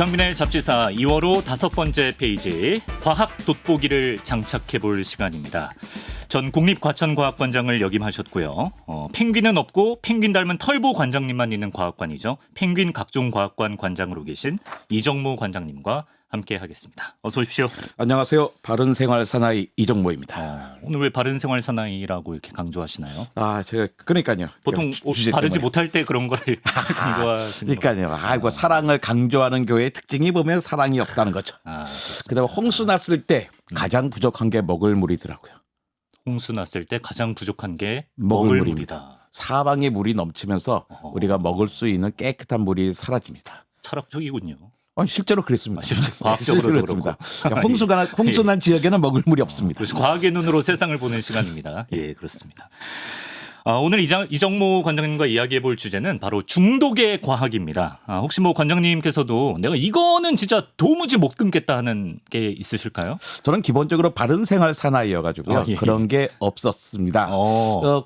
이강민의 잡지사 2월호 5번째 페이지 과학 돋보기를 장착해볼 시간입니다. 전 국립과천과학관장을 역임하셨고요. 펭귄은 없고 펭귄 닮은 털보 관장님만 있는 과학관이죠. 펭귄 각종과학관 관장으로 계신 이정모 관장님과 함께 하겠습니다. 어서 오십시오. 안녕하세요. 바른생활 사나이 이정모입니다. 오늘 왜 바른생활 사나이라고 이렇게 강조하시나요? 제가 그러니까요. 보통 바르지 못할 때 그런 거를 강조하시는 그러니까요. 사랑을 강조하는 교회의 특징이 보면 사랑이 없다는 거죠. 그다음에 홍수 났을 때 가장 부족한 게 먹을 물이더라고요. 홍수 났을 때 가장 부족한 게 먹을 물이다. 사방에 물이 넘치면서 우리가 먹을 수 있는 깨끗한 물이 사라집니다. 철학적이군요. 실제로 그랬습니다. 실제 과학적으로도 그렇습니다. 홍수 난 지역에는 먹을 물이 없습니다. 과학의 눈으로 세상을 보는 시간입니다. 예, 그렇습니다. 오늘 이정모 관장님과 이야기해 볼 주제는 바로 중독의 과학입니다. 혹시 뭐 관장님께서도 내가 이거는 진짜 도무지 못 끊겠다 하는 게 있으실까요? 저는 기본적으로 바른생활 사나이여가지고요. 예. 그런 게 없었습니다.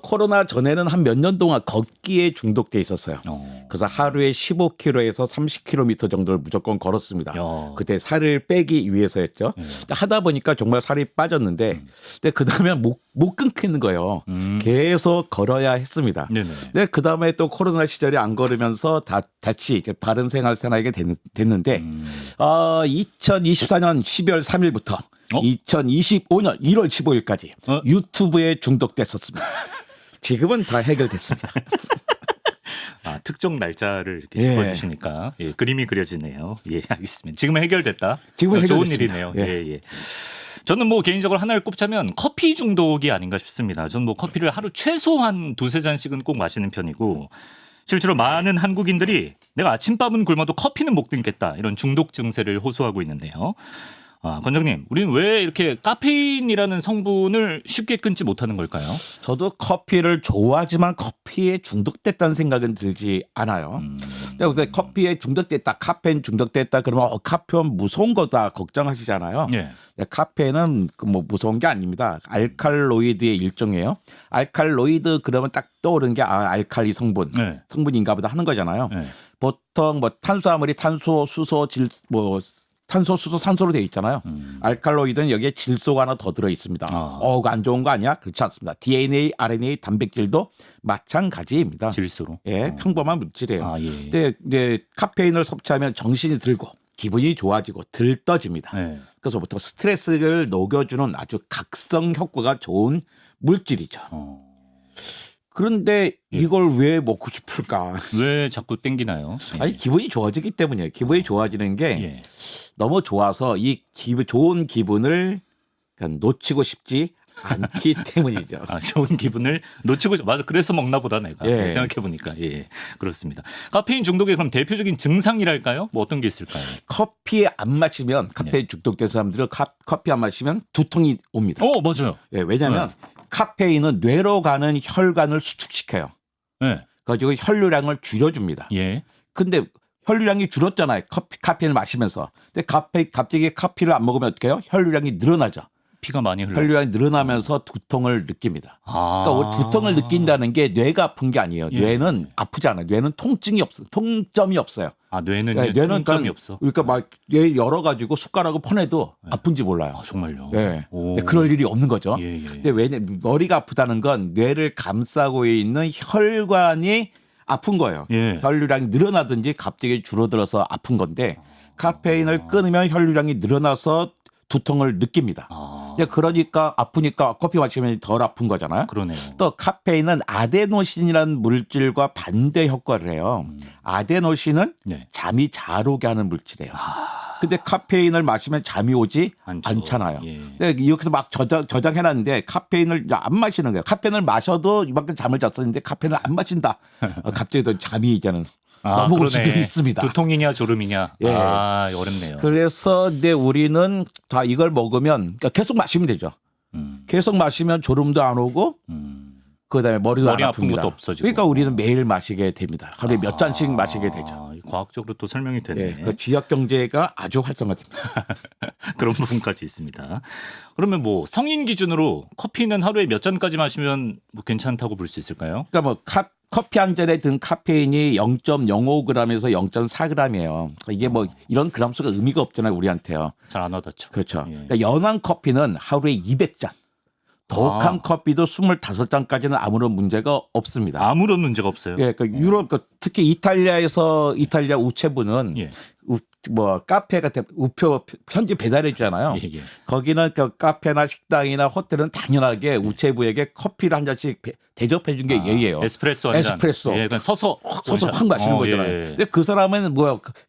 코로나 전에는 한 몇 년 동안 걷기에 중독돼 있었어요. 그래서 하루에 15km에서 30km 정도를 무조건 걸었습니다. 그때 살을 빼기 위해서였죠. 하다 보니까 정말 살이 빠졌는데 근데 그다음에 못 끊기는 거예요. 계속 걸어야 했습니다. 근데 그다음에 또 코로나 시절에 안 걸으면서 다시 바른 생활 사나이가 됐는데 2024년 12월 3일부터 2025년 1월 15일까지 유튜브에 중독됐었습니다. 지금은 다 해결됐습니다. 특정 날짜를 이렇게 짚어주시니까 그림이 그려지네요. 예, 알겠습니다. 지금은 해결됐다. 지금은 좋은 해결됐습니다. 일이네요. 예. 저는 뭐 개인적으로 하나를 꼽자면 커피 중독이 아닌가 싶습니다. 저는 뭐 커피를 하루 최소한 두세 잔씩은 꼭 마시는 편이고 실제로 많은 한국인들이 내가 아침밥은 굶어도 커피는 못 끊겠다 이런 중독 증세를 호소하고 있는데요. 관장님, 우리는 왜 이렇게 카페인이라는 성분을 쉽게 끊지 못하는 걸까요? 저도 커피를 좋아하지만 커피에 중독됐다는 생각은 들지 않아요. 근데 커피에 중독됐다, 카페인 중독됐다 그러면 카페인 무서운 거다 걱정하시잖아요. 예. 카페인은 뭐 무서운 게 아닙니다. 알칼로이드의 일종이에요. 알칼로이드 그러면 딱 떠오르는 게 알칼리 성분인가 보다 하는 거잖아요. 보통 뭐 탄수화물이 탄소, 수소, 탄소, 수소, 산소로 되어 있잖아요. 알칼로이드는 여기에 질소가 하나 더 들어 있습니다. 안 좋은 거 아니야? 그렇지 않습니다. DNA, RNA, 단백질도 마찬가지입니다. 질소로? 평범한 물질이에요. 근데 카페인을 섭취하면 정신이 들고 기분이 좋아지고 들떠집니다. 그래서 보통 스트레스를 녹여주는 아주 각성 효과가 좋은 물질이죠. 그런데 이걸 왜 먹고 싶을까? 왜 자꾸 땡기나요? 기분이 좋아지기 때문이에요. 기분이 좋아지는 게 너무 좋아서 좋은 기분을 놓치고 싶지 않기 때문이죠. 좋은 기분을 놓치고 맞아. 그래서 먹나 보다 내가 생각해 보니까 그렇습니다. 카페인 중독의 그럼 대표적인 증상이랄까요? 뭐 어떤 게 있을까요? 커피 안 마시면 카페인 중독된 사람들은 커피 안 마시면 두통이 옵니다. 맞아요. 왜냐하면 카페인은 뇌로 가는 혈관을 수축시켜요. 가지고 혈류량을 줄여줍니다. 근데 혈류량이 줄었잖아요. 카페인을 마시면서. 근데 갑자기 커피를 안 먹으면 어떻게 해요? 혈류량이 늘어나죠. 피가 많이 흘러. 혈류량이 늘어나면서 두통을 느낍니다. 그러니까 두통을 느낀다는 게 뇌가 아픈 게 아니에요. 뇌는 아프지 않아요. 뇌는 통증이 없어요. 통점이 없어요. 뇌는 통점이 없어. 그러니까 막 뇌 열어가지고 숟가락을 퍼내도 아픈지 몰라요. 정말요? 근데 그럴 일이 없는 거죠. 근데 머리가 아프다는 건 뇌를 감싸고 있는 혈관이 아픈 거예요. 혈류량이 늘어나든지 갑자기 줄어들어서 아픈 건데 카페인을 끊으면 혈류량이 늘어나서 두통을 느낍니다. 그러니까 아프니까 커피 마시면 덜 아픈 거잖아요. 그러네요. 또 카페인은 아데노신이라는 물질과 반대 효과를 해요. 아데노신은 잠이 잘 오게 하는 물질이에요. 근데 카페인을 마시면 잠이 오지 않잖아요. 근데 여기서 막 저장해놨는데 카페인을 안 마시는 거예요. 카페인을 마셔도 이만큼 잠을 잤었는데 카페인을 안 마신다. 갑자기 또 잠이 이제는 너무 올 수도 있습니다. 두통이냐 졸음이냐. 어렵네요. 그래서 근데 우리는 다 이걸 먹으면 계속 마시면 되죠. 계속 마시면 졸음도 안 오고 그다음에 머리 안 아픈 아픕니다. 것도 없어지고. 그러니까 우리는 매일 마시게 됩니다. 하루에 몇 잔씩 마시게 되죠. 과학적으로 또 설명이 되네. 그 지역 경제가 아주 활성화됩니다. 그런 부분까지 있습니다. 그러면 뭐 성인 기준으로 커피는 하루에 몇 잔까지 마시면 뭐 괜찮다고 볼 수 있을까요? 그러니까 뭐 커피 한 잔에 든 카페인이 0.05g에서 0.4g이에요. 이게 뭐 이런 그램 수가 의미가 없잖아요, 우리한테요. 잘 안 와닿죠. 그렇죠. 예. 그러니까 연한 커피는 하루에 200잔. 더욱한 커피도 25잔까지는 아무런 문제가 없습니다. 아무런 문제가 없어요. 예, 그러니까 유럽, 특히 이탈리아 우체부는 예. 카페가 우표 현지 배달해 주잖아요. 예, 예. 거기는 그 카페나 식당이나 호텔은 당연하게 우체부에게 커피를 한 잔씩 대접해 준 게 예의예요. 에스프레소 한 잔. 에스프레소. 예, 그냥 서서 확 마시는 거잖아요. 예. 근데 그 사람은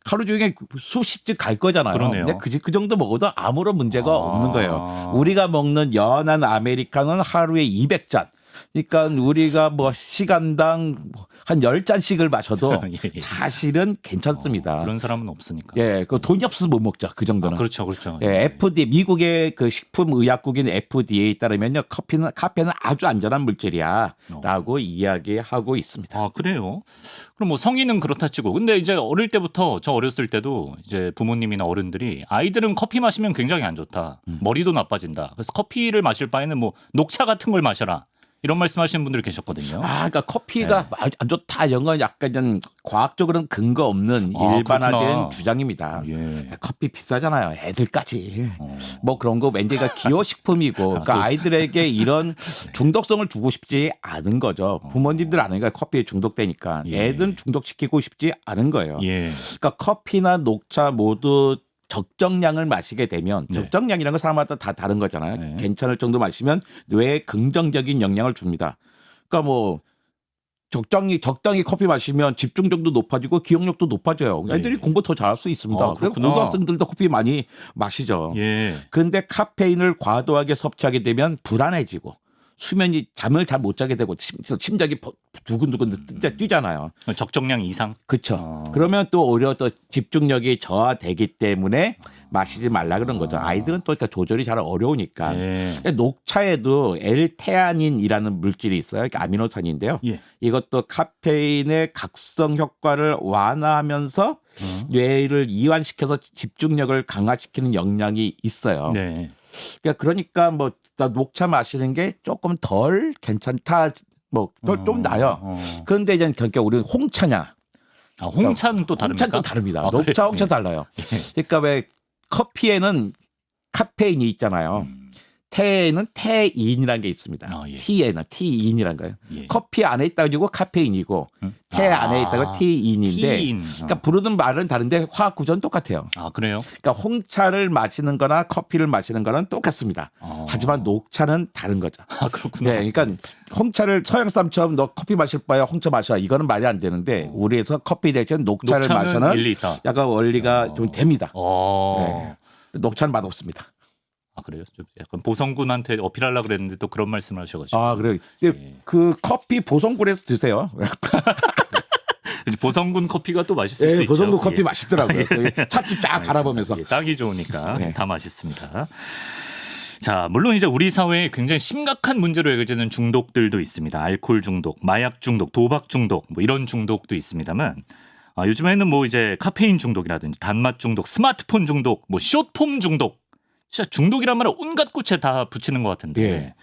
하루 종일 수십 집 갈 거잖아요. 그러네요. 근데 그 정도 먹어도 아무런 문제가 없는 거예요. 우리가 먹는 연한 아메리카노는 하루에 200잔. 그러니까 우리가 뭐 시간당 한 10잔씩을 마셔도 예. 사실은 괜찮습니다. 그런 사람은 없으니까. 예, 그 돈이 없어서 못 먹죠. 그 정도는. 그렇죠, 그렇죠. 예, FDA 미국의 그 식품의약국인 FDA에 따르면요, 카페는 아주 안전한 물질이야라고 이야기하고 있습니다. 아, 그래요? 그럼 뭐 성인은 그렇다 치고, 근데 이제 어릴 때부터 저 어렸을 때도 이제 부모님이나 어른들이 아이들은 커피 마시면 굉장히 안 좋다, 머리도 나빠진다. 그래서 커피를 마실 바에는 뭐 녹차 같은 걸 마셔라. 이런 말씀하시는 분들이 계셨거든요. 그러니까 커피가 안 좋다 이런 건 약간 좀 과학적으로는 근거 없는 일반화된 그렇구나. 주장입니다. 예. 커피 비싸잖아요. 애들까지. 뭐 그런 거 왠지가 기호식품이고 그러니까 아이들에게 이런 중독성을 주고 싶지 않은 거죠. 부모님들 아니까 커피에 중독되니까 예. 애들은 중독시키고 싶지 않은 거예요. 예. 그러니까 커피나 녹차 모두 적정량을 마시게 되면 적정량이라는 건 사람마다 다 다른 거잖아요. 네. 괜찮을 정도 마시면 뇌에 긍정적인 영향을 줍니다. 그러니까 뭐 적당히 커피 마시면 집중력도 높아지고 기억력도 높아져요. 애들이 예. 공부 더 잘할 수 있습니다. 그래서 그렇구나. 고등학생들도 커피 많이 마시죠. 예. 그런데 카페인을 과도하게 섭취하게 되면 불안해지고 잠을 잘 못 자게 되고 심장이 두근두근 뛰잖아요. 적정량 이상. 그렇죠. 그러면 또 오히려 또 집중력이 저하되기 때문에 마시지 말라 그런 거죠. 아이들은 또 그러니까 조절이 잘 어려우니까. 예. 녹차에도 L테아닌이라는 물질이 있어요. 그러니까 아미노산인데요. 예. 이것도 카페인의 각성 효과를 완화하면서 뇌를 이완시켜서 집중력을 강화시키는 역량이 있어요. 네. 그러니까 뭐 녹차 마시는 게 조금 덜 괜찮다. 뭐 좀 나요. 그런데 이제 그러니까 우리는 홍차냐? 홍차는 또 다릅니까? 홍차는 또 다릅니다. 아, 녹차, 그래요? 홍차 달라요. 그러니까 왜 커피에는 카페인이 있잖아요. 테에는 테인이라는 게 있습니다. 예. T에는 T인이라는 거예요. 예. 커피 안에 있다고 카페인이고 테 안에 있다고 T인인데 티인. 그러니까 부르는 말은 다른데 화학 구조는 똑같아요. 아, 그래요? 그러니까 홍차를 마시는 거나 커피를 마시는 거는 똑같습니다. 하지만 녹차는 다른 거죠. 아, 그렇구나. 네, 그러니까 홍차를 서양 사람처럼 너 커피 마실 바에 홍차 마셔 이거는 말이 안 되는데 우리에서 커피 대신 녹차를 녹차는 마셔는 일리 있다. 약간 원리가 좀 됩니다. 어. 네. 녹차는 맛 없습니다. 아, 그래요? 좀 약간 보성군한테 어필하려고 그랬는데 또 그런 말씀을 하셔가지고. 아 그래요. 그 커피 보성군에서 드세요. 보성군 커피가 또 맛있을 수 있죠. 보성군 커피 예. 맛있더라고요. 찻집 쫙 바라보면서. 예, 땅이 좋으니까 네. 다 맛있습니다. 자, 물론 이제 우리 사회에 굉장히 심각한 문제로 여겨지는 중독들도 있습니다. 알코올 중독, 마약 중독, 도박 중독, 뭐 이런 중독도 있습니다만 요즘에는 뭐 이제 카페인 중독이라든지 단맛 중독, 스마트폰 중독, 뭐 숏폼 중독, 진짜 중독이란 말을 온갖 곳에 다 붙이는 것 같은데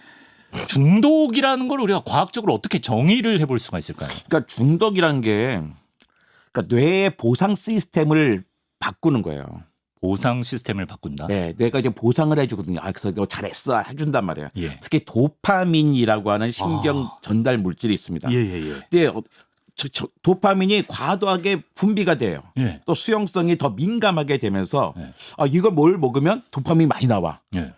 예. 중독이라는 걸 우리가 과학적으로 어떻게 정의를 해볼 수가 있을까요? 그러니까 중독이란 게 그러니까 뇌의 보상 시스템을 바꾸는 거예요. 보상 시스템을 바꾼다. 네, 뇌가 이제 보상을 해주거든요. 그래서 너 잘했어 해준단 말이에요. 예. 특히 도파민이라고 하는 신경 전달 물질이 있습니다. 예. 근데 도파민이 과도하게 분비가 돼요. 예. 또 수용성이 더 민감하게 되면서 예. 이걸 뭘 먹으면 도파민이 많이 나와. 예.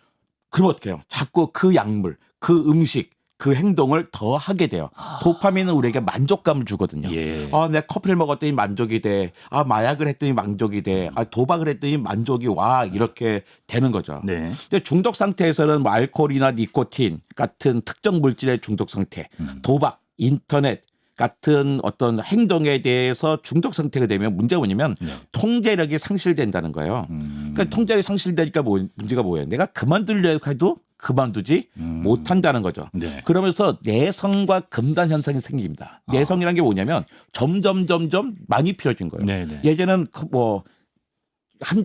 그럼 어떻게 해요? 자꾸 그 약물, 그 음식, 그 행동을 더 하게 돼요. 도파민은 우리에게 만족감을 주거든요. 예. 내가 커피를 먹었더니 만족이 돼. 마약을 했더니 만족이 돼. 도박을 했더니 만족이 와. 이렇게 되는 거죠. 네. 근데 중독 상태에서는 뭐 알코올이나 니코틴 같은 특정 물질의 중독 상태, 도박, 인터넷 같은 어떤 행동에 대해서 중독 상태가 되면 문제가 뭐냐면 통제력이 상실된다는 거예요. 그러니까 통제력이 상실되니까 문제가 뭐예요? 내가 그만두려고 해도 그만두지 못한다는 거죠. 네. 그러면서 내성과 금단 현상이 생깁니다. 내성이라는 게 뭐냐면 점점 많이 필요해진 거예요. 네. 예전에는 뭐 한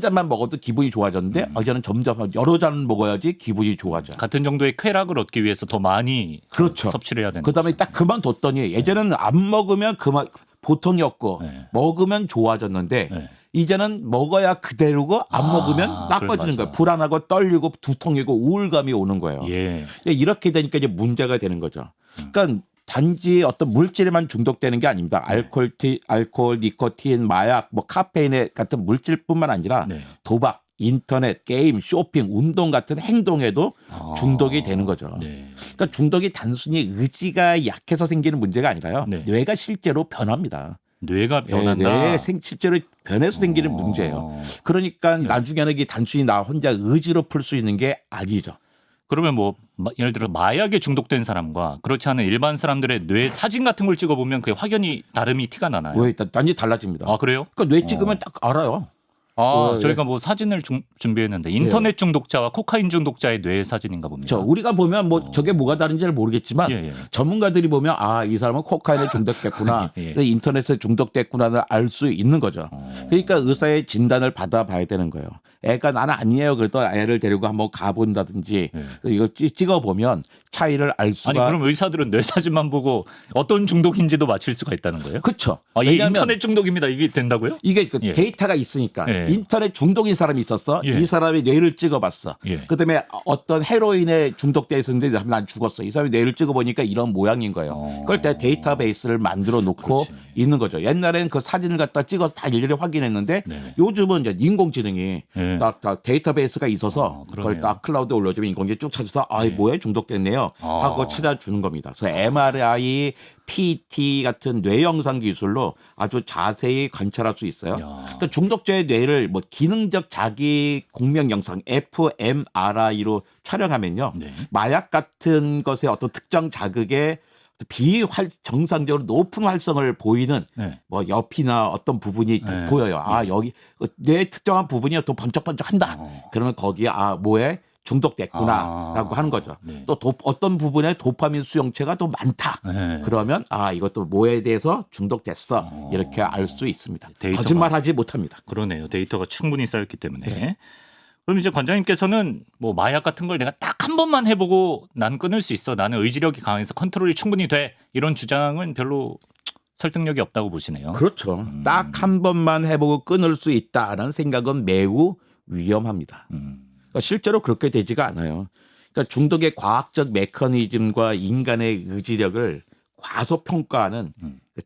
잔만 먹어도 기분이 좋아졌는데 이제는 점점 여러 잔 먹어야지 기분이 좋아져. 같은 정도의 쾌락을 얻기 위해서 더 많이 그렇죠. 섭취를 해야 되는 그다음에 거죠. 딱 그만뒀더니 예전에는 안 먹으면 그만 보통이었고 네. 먹으면 좋아졌는데 네. 이제는 먹어야 그대로고 안 먹으면 나빠지는 그래, 거예요. 불안하고 떨리고 두통이고 우울감이 오는 거예요. 예. 이렇게 되니까 이제 문제가 되는 거죠. 그러니까 단지 어떤 물질에만 중독되는 게 아닙니다. 알코올, 니코틴, 마약, 뭐 카페인 같은 물질뿐만 아니라 네. 도박, 인터넷, 게임, 쇼핑, 운동 같은 행동에도 중독이 되는 거죠. 네. 그러니까 중독이 단순히 의지가 약해서 생기는 문제가 아니라요. 네. 뇌가 실제로 변합니다. 뇌가 변한다. 실제로 변해서 생기는 문제예요. 그러니까 나중에는 이게 단순히 나 혼자 의지로 풀 수 있는 게 아니죠. 그러면 뭐 예를 들어 마약에 중독된 사람과 그렇지 않은 일반 사람들의 뇌 사진 같은 걸 찍어보면 그 확연히 다름이 티가 나나요? 왜 완전히 달라집니다. 아 그래요? 그러니까 뇌 찍으면 딱 알아요. 저희가 뭐 사진을 준비했는데 인터넷 중독자와 코카인 중독자의 뇌 사진인가 봅니다. 우리가 보면 뭐 저게 뭐가 다른지를 모르겠지만 전문가들이 보면 이 사람은 코카인에 중독됐구나, 인터넷에 중독됐구나를 알 수 있는 거죠. 그러니까 의사의 진단을 받아봐야 되는 거예요. 애가 나는 아니에요. 그래도 애를 데리고 한번 가본다든지 이걸 찍어보면 차이를 알 수가. 아니 그럼 의사들은 뇌 사진만 보고 어떤 중독인지도 맞힐 수가 있다는 거예요? 그렇죠. 이게 인터넷 중독입니다. 이게 된다고요? 이게 데이터가 있으니까 인터넷 중독인 사람이 있었어. 이 사람의 뇌를 찍어봤어. 그다음에 어떤 헤로인에 중독돼 있었는데 난 죽었어. 이 사람이 뇌를 찍어보니까 이런 모양인 거예요. 그걸 때 데이터베이스를 만들어 놓고 있는 거죠. 옛날에는 그 사진을 갖다 찍어서 다 일일이 확인했는데 요즘은 이제 인공지능이 딱 데이터베이스가 있어서 그걸 딱 클라우드에 올려주면 인공지능이 쭉 찾아서 뭐에 중독됐네요 하고 찾아주는 겁니다. 그래서 MRI, PT 같은 뇌 영상 기술로 아주 자세히 관찰할 수 있어요. 그러니까 중독자의 뇌를 뭐 기능적 자기 공명 영상 fMRI로 촬영하면요, 마약 같은 것의 어떤 특정 자극에 비정상적으로 높은 활성을 보이는 뭐 옆이나 어떤 부분이 보여요. 여기 뇌 특정한 부분이 또 번쩍번쩍한다. 그러면 거기에 뭐에 중독됐구나라고 하는 거죠. 또 어떤 부분에 도파민 수용체가 또 많다. 그러면 이것도 뭐에 대해서 중독됐어. 이렇게 알 수 있습니다. 거짓말하지 못합니다. 그러네요. 데이터가 충분히 쌓였기 때문에. 그럼 이제 관장님께서는 뭐 마약 같은 걸 내가 딱 한 번만 해보고 난 끊을 수 있어. 나는 의지력이 강해서 컨트롤이 충분히 돼. 이런 주장은 별로 설득력이 없다고 보시네요. 그렇죠. 딱 한 번만 해보고 끊을 수 있다는 생각은 매우 위험합니다. 그러니까 실제로 그렇게 되지가 않아요. 그러니까 중독의 과학적 메커니즘과 인간의 의지력을 과소평가하는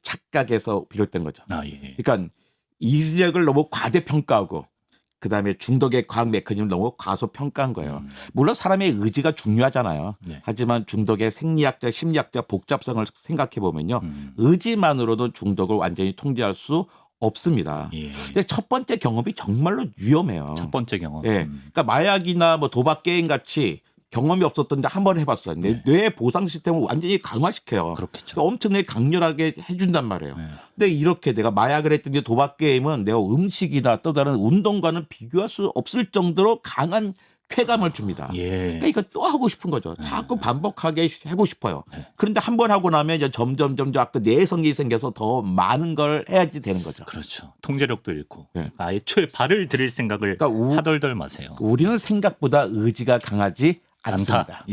착각에서 비롯된 거죠. 그러니까 의지력을 너무 과대평가하고 그다음에 중독의 과학 메커니즘을 너무 과소평가한 거예요. 물론 사람의 의지가 중요하잖아요. 하지만 중독의 생리학적, 심리학적 복잡성을 생각해 보면요, 의지만으로도 중독을 완전히 통제할 수 없습니다. 근데 첫 번째 경험이 정말로 위험해요. 첫 번째 경험. 그러니까 마약이나 뭐 도박 게임 같이 경험이 없었던데 한 번 해봤어요. 뇌 보상 시스템을 완전히 강화시켜요. 그렇겠죠. 그러니까 엄청나게 강렬하게 해준단 말이에요. 근데 이렇게 내가 마약을 했더니 도박 게임은 내가 음식이나 또 다른 운동과는 비교할 수 없을 정도로 강한 쾌감을 줍니다. 그러니까 이거 또 하고 싶은 거죠. 자꾸 반복하게 하고 싶어요. 그런데 한 번 하고 나면 이제 점점 아까 내성이 생겨서 더 많은 걸 해야지 되는 거죠. 그렇죠. 통제력도 잃고. 애초에 발을 들일 생각을 하덜덜 마세요. 우리는 생각보다 의지가 강하지 않습니다.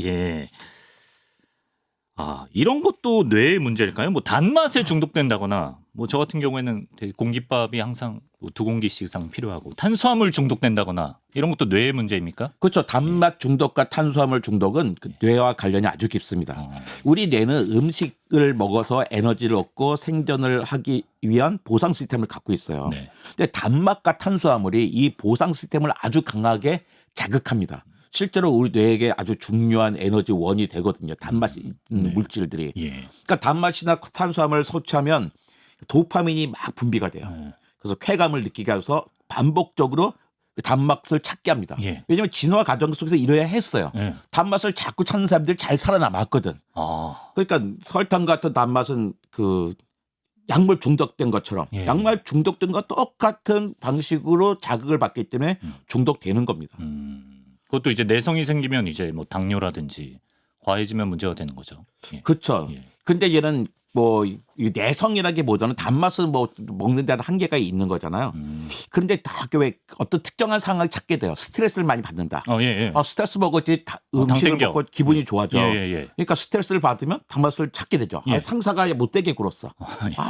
이런 것도 뇌의 문제일까요? 뭐 단맛에 중독된다거나 뭐 저 같은 경우에는 되게 공깃밥이 항상 2공기씩 이상 필요하고 탄수화물 중독된다거나 이런 것도 뇌의 문제입니까? 그렇죠. 단맛 중독과 탄수화물 중독은 그 뇌와 관련이 아주 깊습니다. 우리 뇌는 음식을 먹어서 에너지를 얻고 생존을 하기 위한 보상 시스템을 갖고 있어요. 근데 단맛과 탄수화물이 이 보상 시스템을 아주 강하게 자극합니다. 실제로 우리 뇌에게 아주 중요한 에너지원이 되거든요. 단맛 있는 물질들이. 그러니까 단맛이나 탄수화물을 섭취하면 도파민이 막 분비가 돼요. 그래서 쾌감을 느끼게 해서 반복적으로 단맛을 찾게 합니다. 왜냐하면 진화 과정 속에서 이래야 했어요. 단맛을 자꾸 찾는 사람들이 잘 살아남았거든. 그러니까 설탕 같은 단맛은 그 약물 중독된 것처럼 약물 중독된 것과 똑같은 방식으로 자극을 받기 때문에 중독되는 겁니다. 그것도 이제 내성이 생기면 이제 뭐 당뇨라든지 과해지면 문제가 되는 거죠. 그렇죠. 근데 얘는 뭐 이 내성이라기보다는 단맛을 뭐 먹는 데는 한계가 있는 거잖아요. 그런데 다 왜 어떤 특정한 상황을 찾게 돼요. 스트레스를 많이 받는다. 예, 예. 스트레스 먹었지 당 음식을 땡겨. 먹고 기분이 좋아져. 예, 예, 예. 그러니까 스트레스를 받으면 단맛을 찾게 되죠. 예. 상사가 못되게 굴었어.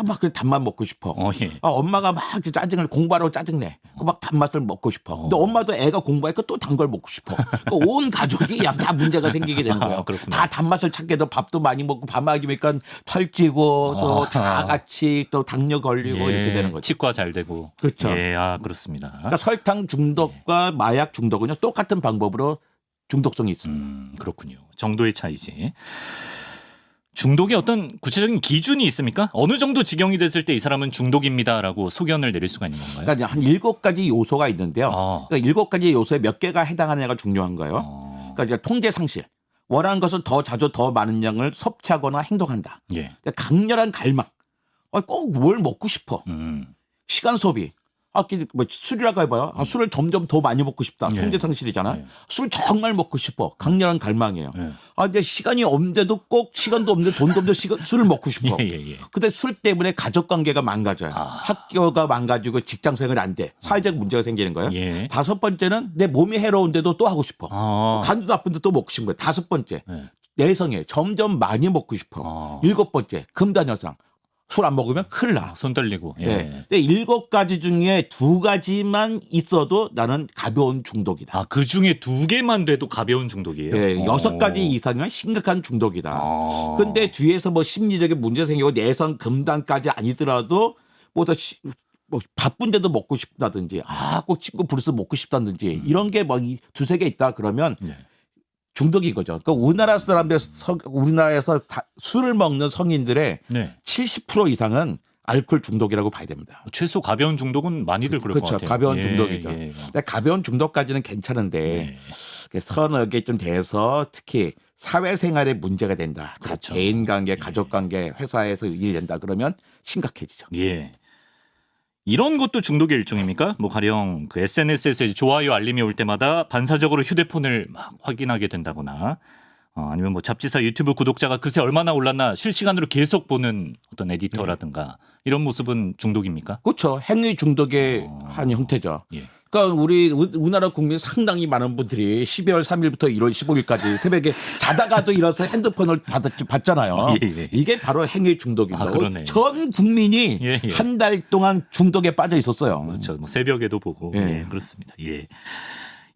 막 그 단맛 먹고 싶어. 예. 엄마가 막 짜증을 공부하라고 짜증내. 막 단맛을 먹고 싶어. 근데 엄마도 애가 공부하니까 또 단 걸 먹고 싶어. 그러니까 온 가족이 다 문제가 생기게 되는 거예요. 그렇구나. 다 단맛을 찾게 돼 밥도 많이 먹고 밥 먹이니까 살찌고 또 다 같이 또 당뇨 걸리고 이렇게 되는 거죠. 치과 잘 되고. 그렇죠. 예, 그렇습니다. 그러니까 설탕 중독과 마약 중독은요 똑같은 방법으로 중독성이 있습니다. 그렇군요. 정도의 차이지. 중독의 어떤 구체적인 기준이 있습니까? 어느 정도 직영이 됐을 때 이 사람은 중독입니다라고 소견을 내릴 수가 있는 건가요? 그러니까 한 7가지 요소가 있는데요. 그러니까 7가지 요소에 몇 개가 해당하느냐가 중요한 거예요. 그러니까 이제 통제 상실. 원하는 것을 더 자주 더 많은 양을 섭취하거나 행동한다. 예. 그러니까 강렬한 갈망. 꼭 뭘 먹고 싶어. 시간 소비. 뭐 술이라고 해봐요. 술을 점점 더 많이 먹고 싶다. 예. 통제 상실이잖아. 예. 술 정말 먹고 싶어. 강렬한 갈망이에요. 예. 이제 시간이 없는데도 꼭 시간도 없는데 돈도 없는데 술을 먹고 싶어. 예. 근데 술 때문에 가족 관계가 망가져요. 학교가 망가지고 직장 생활이 안 돼. 사회적 문제가 생기는 거예요. 예. 5번째는 내 몸이 해로운데도 또 하고 싶어. 간도 나쁜데 또 먹고 싶은 거예요. 5번째. 예. 내성에 점점 많이 먹고 싶어. 7번째. 금단현상. 술 안 먹으면 큰일 나. 손 떨리고. 예. 네. 근데 7가지 중에 2가지만 있어도 나는 가벼운 중독이다. 그 중에 2개만 돼도 가벼운 중독이에요? 네, 6가지 이상이면 심각한 중독이다. 근데 뒤에서 뭐 심리적인 문제 생기고 내성 금단까지 아니더라도 뭐 바쁜데도 먹고 싶다든지 꼭 친구 부르서 먹고 싶다든지 이런 게 뭐 2-3개 있다 그러면 중독인 거죠. 그러니까 우리나라에서 술을 먹는 성인들의 70% 이상은 알코올 중독이라고 봐야 됩니다. 최소 가벼운 중독은 많이들 그럴 것 그렇죠. 같아요. 가벼운 중독이죠. 근데 가벼운 중독까지는 괜찮은데 서너 개 좀 돼서 특히 사회생활에 문제가 된다. 그렇죠. 대인관계, 가족관계, 회사에서 일이 된다. 그러면 심각해지죠. 예. 이런 것도 중독의 일종입니까? 뭐 가령 그 SNS에서 좋아요 알림이 올 때마다 반사적으로 휴대폰을 막 확인하게 된다거나 아니면 뭐 잡지사 유튜브 구독자가 그새 얼마나 올랐나 실시간으로 계속 보는 어떤 에디터라든가 이런 모습은 중독입니까? 그렇죠. 행위 중독의 한 형태죠. 예. 그러니까 우리나라 국민 상당히 많은 분들이 12월 3일부터 1월 15일까지 새벽에 자다가도 일어서 핸드폰을 받잖아요. 예. 이게 바로 행위 중독입니다. 그러네. 전 국민이 한 달 동안 중독에 빠져 있었어요. 그렇죠. 뭐 새벽에도 보고. 예, 그렇습니다. 예.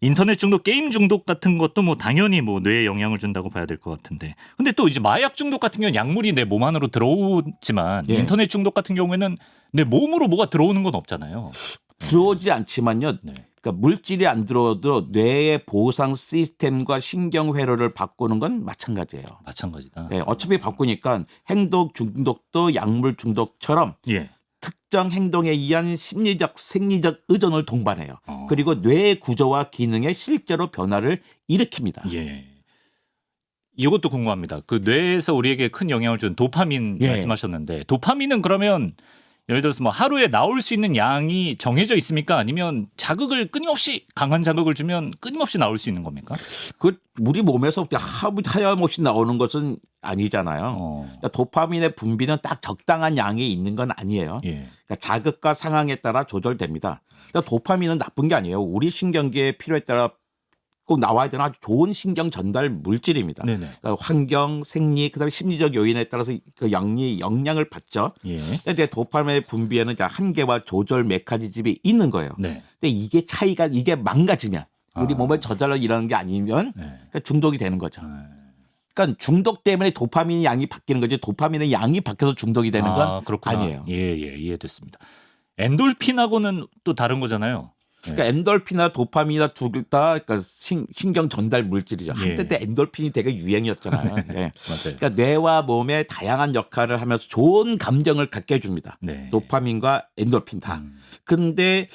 인터넷 중독, 게임 중독 같은 것도 뭐 당연히 뭐 뇌에 영향을 준다고 봐야 될 것 같은데. 근데 또 이제 마약 중독 같은 경우는 약물이 내 몸 안으로 들어오지만 인터넷 중독 같은 경우에는 내 몸으로 뭐가 들어오는 건 없잖아요. 들어오지 않지만요. 그러니까 물질이 안 들어도 뇌의 보상 시스템과 신경 회로를 바꾸는 건 마찬가지예요. 마찬가지다. 네, 어차피 바꾸니까 행동 중독도 약물 중독처럼 특정 행동에 의한 심리적, 생리적 의존을 동반해요. 그리고 뇌의 구조와 기능에 실제로 변화를 일으킵니다. 예. 이것도 궁금합니다. 그 뇌에서 우리에게 큰 영향을 준 도파민 말씀하셨는데 도파민은 그러면 예를 들어서 뭐 하루에 나올 수 있는 양이 정해져 있습니까? 아니면 자극을 끊임없이 강한 자극을 주면 끊임없이 나올 수 있는 겁니까? 우리 몸에서 하염없이 나오는 것은 아니잖아요. 그러니까 도파민의 분비는 딱 적당한 양이 있는 건 아니에요. 그러니까 자극과 상황에 따라 조절됩니다. 그러니까 도파민은 나쁜 게 아니에요. 우리 신경계의 필요에 따라 꼭 나와야 되는 아주 좋은 신경 전달 물질입니다. 그러니까 환경, 생리, 그다음에 심리적 요인에 따라서 그 영향을 받죠. 그런데 도파민의 분비에는 한계와 조절 메커니즘이 있는 거예요. 근데 이게 망가지면 우리 몸에 저절로 일어나는 게 아니면 그러니까 중독이 되는 거죠. 그러니까 중독 때문에 도파민의 양이 바뀌는 거지 도파민의 양이 바뀌어서 중독이 되는 건 아니에요. 예, 이해됐습니다. 엔돌핀하고는 또 다른 거잖아요. 그러니까 엔돌핀이나 도파민이나 둘 다 그러니까 신경 전달 물질이죠. 한때 때 엔돌핀이 되게 유행이었잖아요. 맞아요. 그러니까 뇌와 몸에 다양한 역할을 하면서 좋은 감정을 갖게 해줍니다. 도파민과 엔돌핀 다. 근데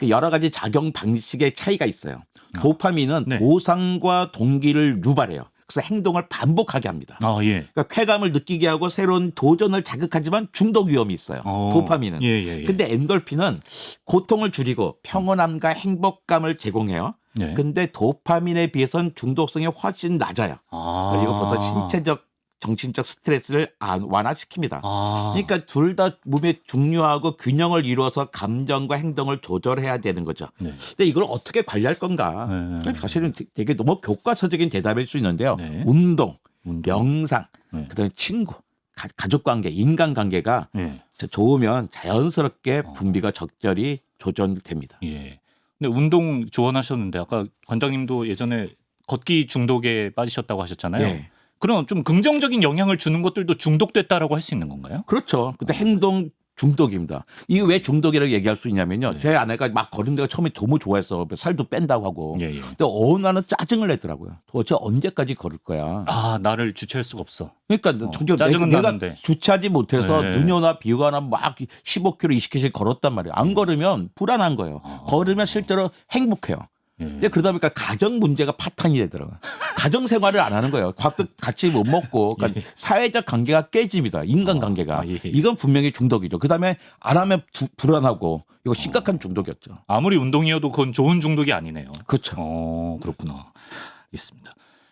여러 가지 작용 방식의 차이가 있어요. 도파민은 보상과 동기를 유발해요. 그래서 행동을 반복하게 합니다. 그러니까 쾌감을 느끼게 하고 새로운 도전을 자극하지만 중독 위험이 있어요. 도파민은. 근데 엔돌핀은 고통을 줄이고 평온함과 행복감을 제공해요. 근데 도파민에 비해서는 중독성이 훨씬 낮아요. 그리고 보통 신체적 정신적 스트레스를 완화시킵니다. 아. 그러니까 둘 다 몸에 중요하고 균형을 이루어서 감정과 행동을 조절해야 되는 거죠. 네. 근데 이걸 어떻게 관리할 건가? 네. 사실은 되게 너무 교과서적인 대답일 수 있는데요. 네. 운동, 명상, 네. 그다음에 친구, 가족 관계, 인간 관계가 네. 좋으면 자연스럽게 분비가 적절히 조절됩니다. 예. 근데 운동 조언하셨는데 아까 관장님도 예전에 걷기 중독에 빠지셨다고 하셨잖아요. 네. 그럼 좀 긍정적인 영향을 주는 것들도 중독됐다라고 할 수 있는 건가요? 그렇죠. 근데 행동 중독입니다. 이게 왜 중독이라고 얘기할 수 있냐면요. 네. 제 아내가 막 걸은 데가 처음에 너무 좋아했어. 살도 뺀다고 하고. 예, 예. 근데 어느 날은 짜증을 내더라고요. 도대체 언제까지 걸을 거야. 아, 나를 주체할 수가 없어. 그러니까 짜증은 내가 나는데. 주체하지 못해서 네. 눈이 오나 비가 오나 막 15km, 20km씩 걸었단 말이에요. 안 걸으면 불안한 거예요. 걸으면 실제로 행복해요. 예. 근데 그러다 보니까 가정 문제가 파탄이 되더라고요. 가정 생활을 안 하는 거예요. 밥도 같이 못 먹고 그러니까 사회적 관계가 깨집니다. 인간 관계가. 예. 이건 분명히 중독이죠. 그다음에 안 하면 불안하고 이거 심각한 중독이었죠. 아무리 운동이어도 그건 좋은 중독이 아니네요. 그렇죠. 그렇구나. 있습니다.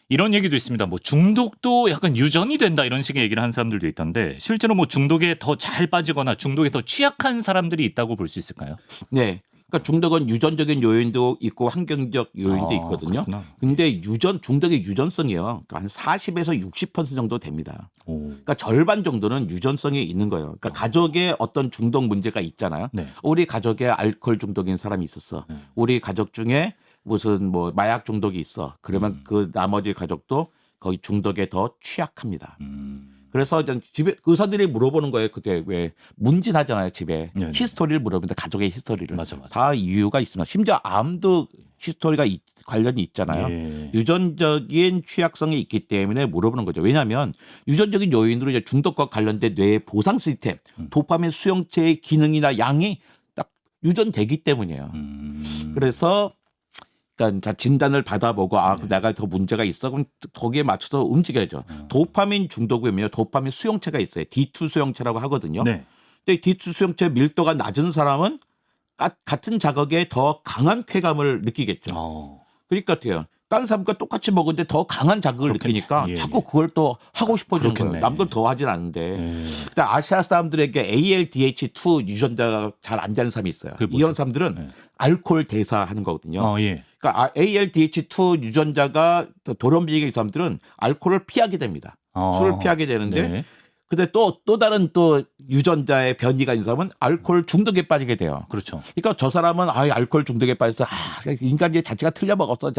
이런 얘기도 있습니다. 뭐 중독도 약간 유전이 된다 이런 식의 얘기를 하는 사람들도 있던데 실제로 뭐 중독에 더 잘 빠지거나 중독에 더 취약한 사람들이 있다고 볼 수 있을까요? 네. 그러니까 중독은 유전적인 요인도 있고 환경적 요인도 있거든요. 그렇구나. 근데 중독의 유전성이요. 그러니까 한 40에서 60% 정도 됩니다. 오. 그러니까 절반 정도는 유전성이 있는 거예요. 그러니까 가족에 어떤 중독 문제가 있잖아요. 네. 우리 가족에 알코올 중독인 사람이 있었어. 우리 가족 중에 무슨 뭐 마약 중독이 있어. 그러면 그 나머지 가족도 거의 중독에 더 취약합니다. 그래서 집에 의사들이 물어보는 거예요. 그때 왜 문진하잖아요. 집에 네네. 히스토리를 물어봅니다. 가족의 히스토리를. 맞아. 다 이유가 있습니다. 심지어 암도 히스토리가 관련이 있잖아요. 예. 유전적인 취약성이 있기 때문에 물어보는 거죠. 왜냐하면 유전적인 요인으로 이제 중독과 관련된 뇌의 보상 시스템, 도파민 수용체의 기능이나 양이 딱 유전되기 때문이에요. 그래서 그러니까 진단을 받아보고 내가 더 문제가 있어 그럼 거기에 맞춰서 움직여야죠. 도파민 중독이면요. 도파민 수용체가 있어요. D2 수용체라고 하거든요. 네. 근데 D2 수용체 밀도가 낮은 사람은 같은 자극에 더 강한 쾌감을 느끼겠죠. 그러니까 어때요? 다른 사람과 똑같이 먹었는데 더 강한 자극을 그렇겠네. 느끼니까 예, 자꾸 그걸 또 하고 싶어지는 그렇겠네. 거예요. 남들 더 하진 않는데. 근데 아시아 사람들에게 ALDH2 유전자가 잘 안 되는 사람이 있어요. 그게 뭐죠? 이런 사람들은 알코올 대사하는 거거든요. 예. 그러니까 ALDH2 유전자가 덜 움직이는 사람들은 알코올을 피하게 됩니다. 술을 피하게 되는데 네. 근데 또 다른 또 유전자의 변이가 있는 사람은 알코올 중독에 빠지게 돼요. 그렇죠. 그러니까 저 사람은 알코올 중독에 빠져서 인간의 자체가 틀려먹었어.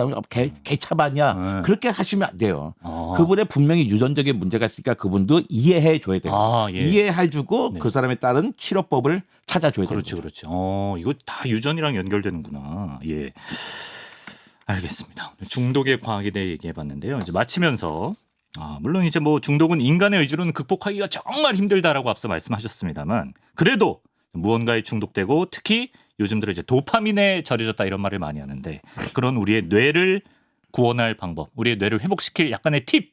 개차반이야. 네. 그렇게 하시면 안 돼요. 그분의 분명히 유전적인 문제가 있으니까 그분도 이해해 줘야 돼요. 예. 이해해 주고 네. 그 사람에 따른 치료법을 찾아줘야 돼요. 그렇지. 이거 다 유전이랑 연결되는구나. 예. 알겠습니다. 중독의 과학에 대해 얘기해봤는데요. 이제 마치면서 물론 이제 뭐 중독은 인간의 의지로는 극복하기가 정말 힘들다라고 앞서 말씀하셨습니다만 그래도 무언가에 중독되고 특히 요즘 들어 이제 도파민에 절여졌다 이런 말을 많이 하는데 그런 우리의 뇌를 구원할 방법, 우리의 뇌를 회복시킬 약간의 팁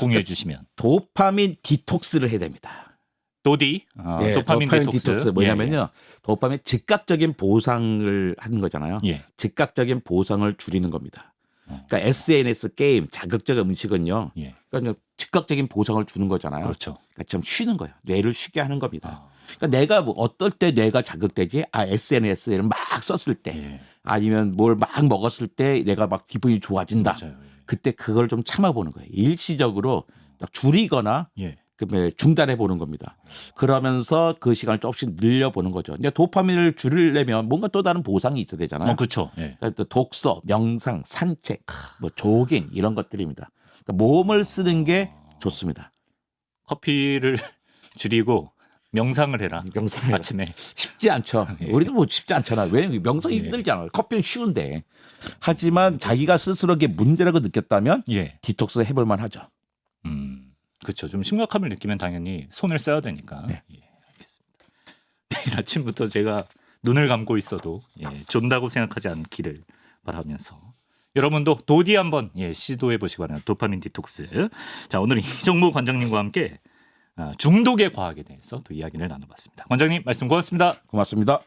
공유해 주시면. 도파민 디톡스를 해야 됩니다. 도디, 예, 도파민 디톡스. 뭐냐면요. 도파민 즉각적인 보상을 하는 거잖아요. 예. 즉각적인 보상을 줄이는 겁니다. 그러니까 SNS 게임, 자극적 음식은요. 예. 그러니까 즉각적인 보상을 주는 거잖아요. 그렇죠. 그러니까 좀 쉬는 거예요. 뇌를 쉬게 하는 겁니다. 그러니까 내가 뭐 어떨 때 뇌가 자극되지? SNS를 막 썼을 때 예. 아니면 뭘 막 먹었을 때 내가 막 기분이 좋아진다. 맞아요. 그때 그걸 좀 참아보는 거예요. 일시적으로 딱 줄이거나 예. 중단해 보는 겁니다. 그러면서 그 시간을 조금씩 늘려보는 거죠. 근데 도파민을 줄이려면 뭔가 또 다른 보상이 있어야 되잖아요. 그렇죠. 예. 그러니까 독서, 명상, 산책, 뭐 조깅 이런 것들입니다. 그러니까 몸을 쓰는 게 좋습니다. 커피를 줄이고 명상을 해라. 명상을 아침에. 쉽지 않죠. 우리도 뭐 쉽지 않잖아. 왜 명상이 힘들잖아. 커피는 쉬운데. 하지만 자기가 스스로 게 문제라고 느꼈다면 예. 디톡스 해볼 만하죠. 그렇죠. 좀 심각함을 느끼면 당연히 손을 써야 되니까. 네. 예, 알겠습니다. 내일 아침부터 제가 눈을 감고 있어도 존다고 생각하지 않기를 바라면서 여러분도 도디 한번 시도해 보시기 바랍니다. 도파민 디톡스. 자, 오늘은 이정무 관장님과 함께 중독의 과학에 대해서 또 이야기를 나눠봤습니다. 관장님 말씀 고맙습니다. 고맙습니다.